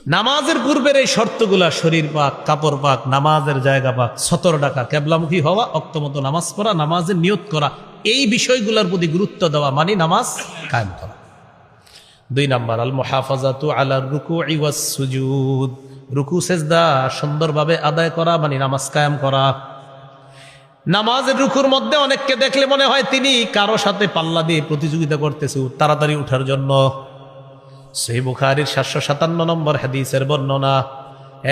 নামাজের পূর্বের এই শর্তগুলা, শরীর পাক, কাপড় পাক, নামাজের জায়গা পাক, সতর ডাকা, কেবলামুখী হওয়া, অক্তমতো নামাজ পড়া, নামাজের নিয়ত করা, এই বিষয়গুলোর প্রতি গুরুত্ব দেওয়া, মানে নামাজ কায়েম করা। 2 নাম্বার, আল মুহাফাজাতু আলা রুকুই ওয়াস সুজুদ, রুকু সেজদা সুন্দরভাবে আদায় করা, মানে নামাজ কায়েম করা। নামাজের রুকুর মধ্যে অনেককে দেখলে মনে হয় তিনি কারো সাথে পাল্লা দিয়ে প্রতিযোগিতা করতেছে তাড়াতাড়ি উঠার জন্য। সহিহ বুখারীর 757 নম্বর হাদিসের বর্ণনা,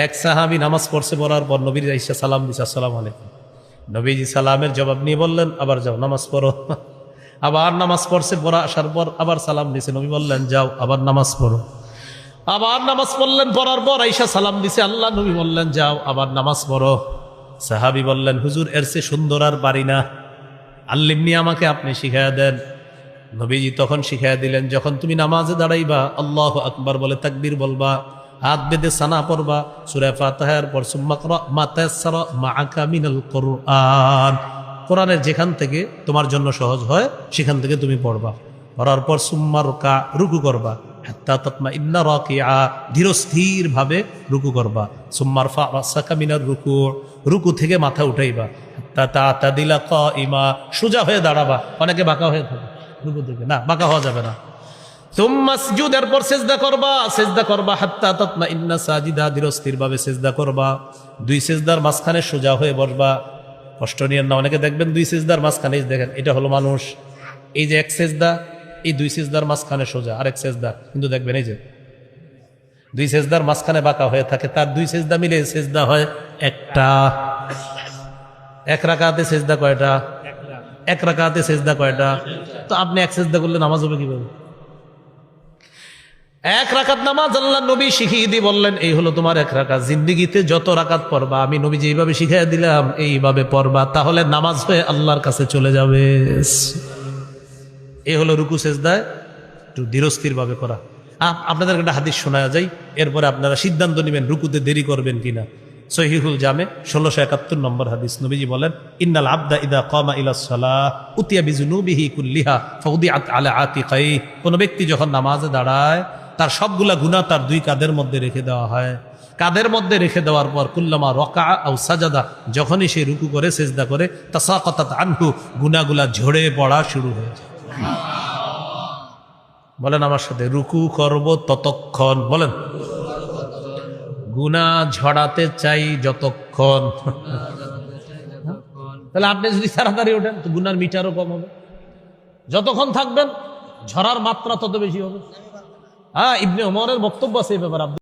এক সাহাবী নামাজ পড়ছে, পড়ার পর নবীর আইসা সালাম দিছে, আসসালামু আলাইকুম। নবীজি সালামের জবাব নিয়ে বললেন, আবার যাও নামাজ পড়ো। আবার নামাজ পড়ছে, পড়া আসার পর আবার সালাম দিছে, নবী বললেন যাও আবার নামাজ পড়ো। আবার নামাজ পড়লেন, পড়ার পর আইসা সালাম দিছে, আল্লাহ নবী বললেন যাও আবার নামাজ পড়ো। সাহাবী বললেন, হুজুর এর চেয়ে সুন্দর আর পারি না, আল্লিমনি, আমাকে আপনি শিখাইয়া দেন। নবীজি তখন শিখাইয়া দিলেন, যখন তুমি নামাজে দাঁড়াইবা আল্লাহু আকবার বলে তাকবীর বলবা, হাত বেঁধে সানা পড়বা, সূরা ফাতিহার পর সুম্মা ক্রা মা তায়াসসারা মাআকা মিনাল কুরআন, কোরআনের যেখান থেকে তোমার জন্য সহজ হয় সেখান থেকে তুমি পড়বা। পড়ার পর সুম্মা রুকা, রুকু করবা, হাত্তা তাতমাইন্না রাকিআ, ধীরস্থির ভাবে রুকু করবা। সুম্মা রফা রাসাকা মিনার রুকু, রুকু থেকে মাথা উঠাইবা। হাত্তা তাতাদিলা কাইমা, সোজা হয়ে দাঁড়াবা। অনেকে বাঁকা হয়ে থাকে রুকু থেকে, না বাঁকা হওয়া যাবে না। সুম্মা সুজুদ, এরপর সিজদা করবা, সিজদা করবা, হাত্তা তাতমাইন্না সাজিদা, ধীরস্থির ভাবে সিজদা করবা। 2 সিজদার মাঝখানে সোজা হয়ে বসবা। কষ্ট নিয়েন না, অনেকে দেখবেন 2 সিজদার মাঝখানে, দেখেন এটা হলো মানুষ, এই যে এক সিজদা, এই 2 সিজদার মাঝখানে সোজা আরেক সিজদা, কিন্তু দেখবেন এই যে 2 সিজদার মাঝখানে বাঁকা হয়ে থাকে, তার 2 সিজদা মিলে সিজদা হয় একটা। এক রাকাতে সিজদা কয়টা? এক রাকাতে সিজদা কয়টা? তো আপনি এক সিজদা করলে নামাজ হবে কিভাবে? এক রাকাত নামাজ আল্লাহ নবী শিখিয়ে দিয়ে বললেন, এই হলো তোমার এক রাকাত। জিন্দেগিতে যত রাকাত পড়বা, আমি নবী যেইভাবে শিখিয়ে দিলাম এইভাবে পড়বা, তাহলে নামাজ হয়ে আল্লাহর কাছে চলে যাবে। এই হলো রুকু সেজদায় একটু ধীরস্থির ভাবে করা। আপনাদের একটা হাদিস শোনা যায়, এরপরে আপনারা সিদ্ধান্ত নেবেন রুকুতে দেরি করবেন কিনা। সহিহুল জামে 1671 নম্বর হাদিস, নবীজি বলেন, ইন্নাল আবদা ইদা কামা ইলাস সালাহ উতিয়া বিজুনুবিহি কুল্লিহা ফাউদিআত আলা আতিকাই, কোন ব্যক্তি যখন নামাজে দাঁড়ায় তার সবগুলা গুনাহ তার 2 কাঁধের মধ্যে রেখে দেওয়া হয়। কাঁধের মধ্যে রেখে দেওয়ার পর কুল্লামা রাকা আও সাজাদা, যখনই সে রুকু করে সিজদা করে, তাসাকাতাত আনহু, গুনাহগুলা ঝরে পড়া শুরু হয়ে যায়। বলেন আমার সাথে, রুকু করব ততক্ষণ, বলেন গুনাহ ঝরাতে চাই যতক্ষণ। তাহলে আপনি যদি তাড়াতাড়ি ওঠেন তো গুনার মিটারও কম হবে, যতক্ষণ থাকবেন ঝরার মাত্রা তত বেশি হবে। ইবনে ওমরের বক্তব্য আছে এই ব্যাপারে।